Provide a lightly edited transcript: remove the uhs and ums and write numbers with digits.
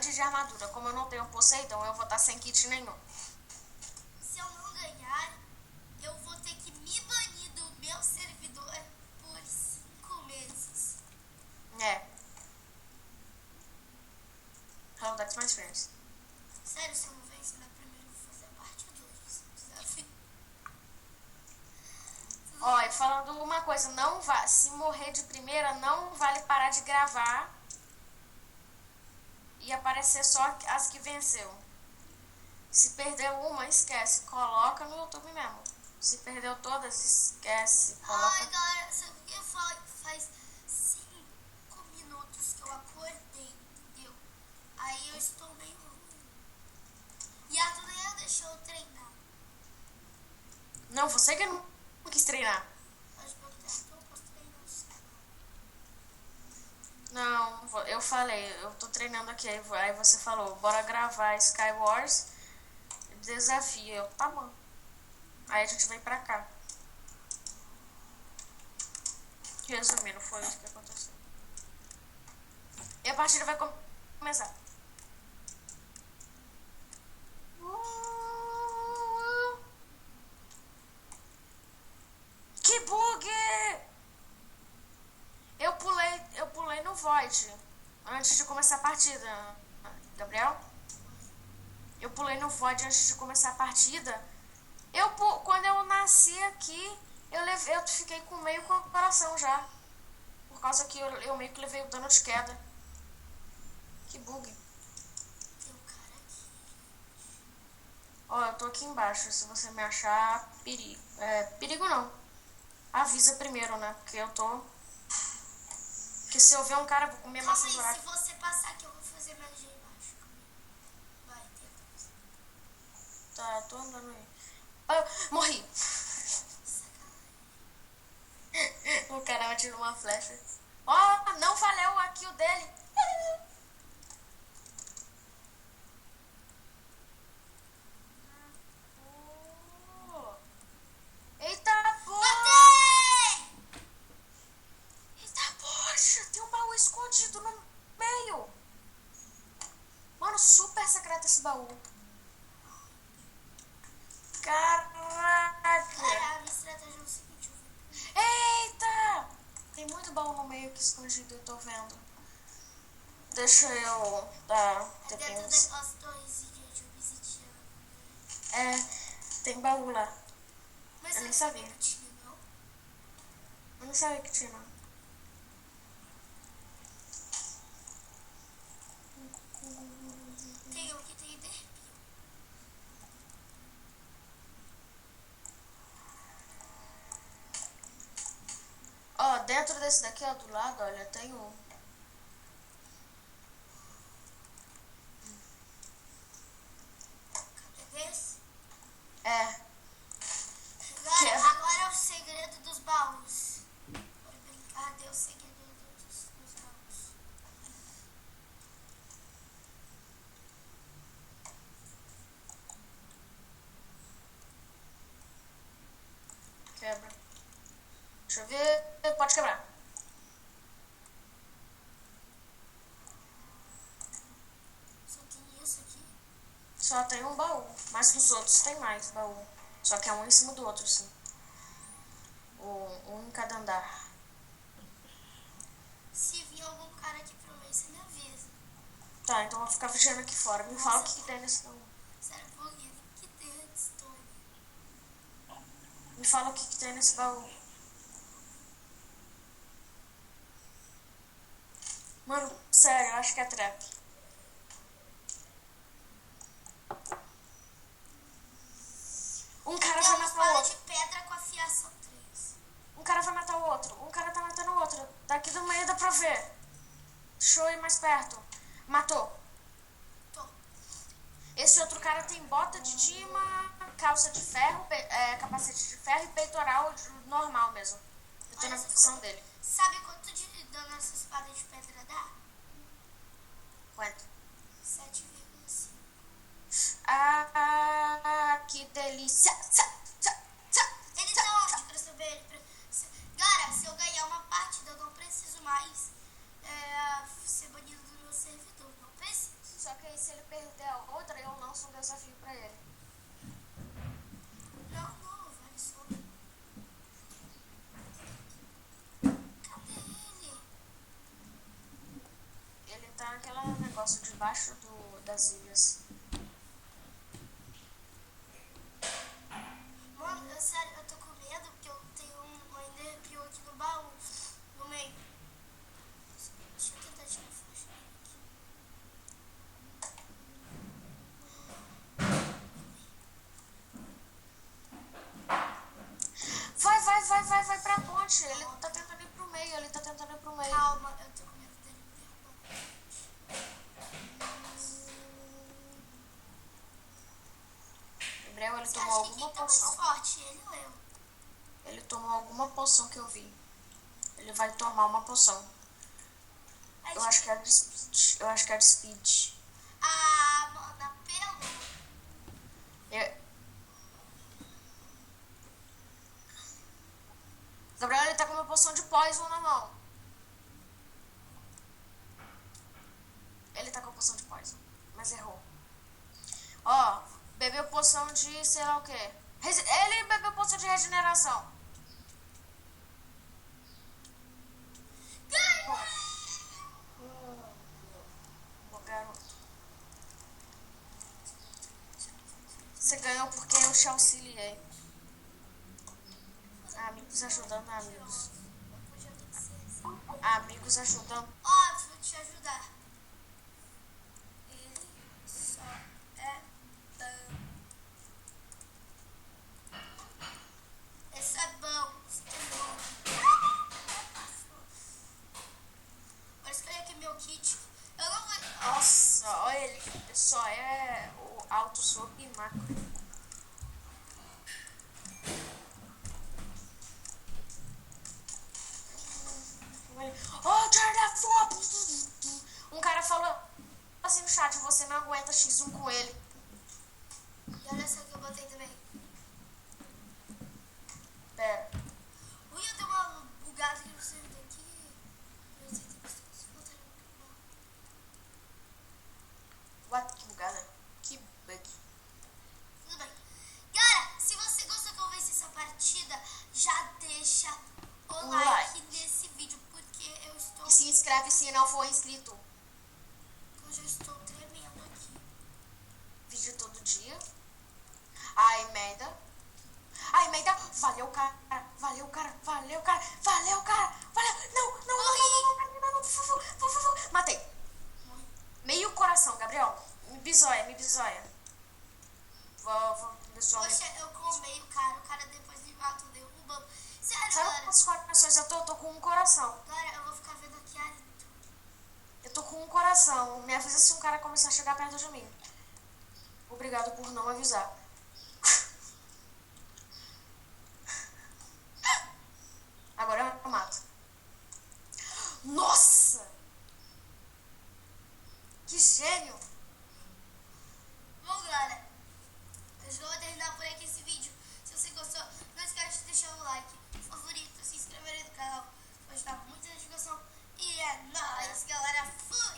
gigante de armadura. Como eu não tenho Poseidon, eu vou estar sem kit nenhum. Se eu não ganhar, eu vou ter que me banir do meu servidor por 5 meses. É. Hello, that's my friends. Sério, se eu não vencer na primeira, eu vou fazer a parte 2 desse desafio. Ó, e falando uma coisa, não va se morrer de primeira, não vale parar de gravar e aparecer só as que venceu. Se perdeu uma, esquece, coloca no YouTube mesmo. Se perdeu todas, esquece, coloca. Ai, galera, sabe o que eu falo? Faz 5 minutos que eu acordei, entendeu? Aí eu estou meio ruim. E a Tuneia deixou eu treinar. Não, você que não quis treinar. Pode perguntar se eu posso treinar o seu. Não, eu falei, eu tô treinando aqui, aí você falou, bora gravar Skywars, desafio, eu, tá bom. Aí a gente vem pra cá. Resumindo, foi isso que aconteceu. E a partida vai começar. Que bug! Eu pulei no Void antes de começar a partida, Gabriel. Eu pulei no Void antes de começar a partida. Quando eu nasci aqui, eu fiquei com meio coração já. Por causa que eu meio que levei o dano de queda. Que bug. Tem um cara aqui. Ó, eu tô aqui embaixo. Se você me achar, perigo. Perigo não. Avisa primeiro, né? Porque eu tô... Porque se eu ver um cara, eu vou comer Calma maçã aí, dourada. se você passar aqui, eu vou fazer magia embaixo. Vai, tenta. Tá, eu tô andando aí. Ah, morri. O cara atirou uma flecha. Ó, não valeu a kill dele. Eita, porra. Matei! Eita, poxa, tem um baú escondido no meio. Mano, super secreto esse baú. Caraca. Cara, a minha estratégia é o seguinte, eu vou... Eita! Tem muito baú no meio aqui escondido, eu tô vendo. Deixa eu dar É dentro TPs. daquelas torres de obsidiana. Tem baú lá. Mas Eu nem não sabia. que tinha, não? Eu não sabia que tinha, não. Tem um que tem derpio. Ó, dentro desse daqui, ó, do lado, olha, tem um. Cadê desse? É. Agora, agora é o segredo dos baús. Cadê o segredo dos baús? Quebra. Deixa eu ver. Pode quebrar. Só tem isso aqui. Só tem um baú. Mas nos outros tem mais baú. Só que é um em cima do outro, assim. Um em cada andar. Se vir algum cara aqui pro meio, você me avisa. Tá, então eu vou ficar vigiando aqui fora. Me fala o que tem nesse baú. Sério, porque que tem redstone. Me fala o que tem nesse baú. Mano, sério, eu acho que é trap. Um cara Tem vai uma matar o espada outro. de pedra com afiação 3. Um cara vai matar o outro. Um cara tá matando o outro. Daqui do meio dá pra ver. Deixa eu ir mais perto. Matou. Tô. Esse outro cara tem bota de tima, calça de ferro, capacete de ferro e peitoral normal mesmo. Eu tô na ficção dele. Sabe quanto de dano essa espada de pedra dá? Quanto? 7,5. Ah, que delícia. Ele tá onde pra saber? Cara, se eu ganhar uma partida, eu não preciso mais ser banido do meu servidor. Não preciso. Só debaixo das ilhas. Mano, sério, eu tô com medo porque eu tenho uma energia aqui no baú, no meio. Deixa eu tentar tirar a faixa aqui. Vai pra ponte. Ele tá tentando ir pro meio, Calma, eu tô com medo dele me derrubar. Gabriel, ele Você tomou acha que alguma quem tá mais poção. forte, ele ou eu? Ele tomou alguma poção que eu vi. Ele vai tomar uma poção. Eu acho que é de speed. Ah, mano, apelo. Gabriel, ele tá com uma poção de poison na mão. Ele tá com a poção de poison, mas errou. Ó, bebeu poção de sei lá o que. Ele bebeu poção de regeneração. Ô, garoto. Você ganhou porque eu te auxiliei. Amigos ajudando amigos. Eu podia vencer. Amigos ajudando. Ó, vou te ajudar. Ele só é bom. Esse é bom. Esse é bom. Agora escolhi aqui meu kit. Eu não vou... Nossa, olha ele. Só é o alto, soco e macro. Oh, um cara falou assim no chat, você não aguenta X1 com ele. E olha só que eu botei também. Pera. Ui, eu dei uma bugada que você daqui. What? Que bugada? Que bug. Tudo bem. Galera, se você gostou que eu venci essa partida, já deixa o like nesse vídeo, porque eu estou... E se inscreve se não for inscrito. Eu já estou tremendo aqui. Vídeo todo dia. A emenda. Valeu, cara. Valeu. Não, por favor. Matei. Meio coração, Gabriel. Me bisoia. Vou bisoia. Poxa, eu comei o cara depois me matou, derrubando. Sério, Sabe galera. quantos corações eu tô? Eu tô com um coração. Galera, eu vou ficar vendo aqui a... Eu tô com um coração. Me avisa se um cara começar a chegar perto de mim. Obrigado por não avisar.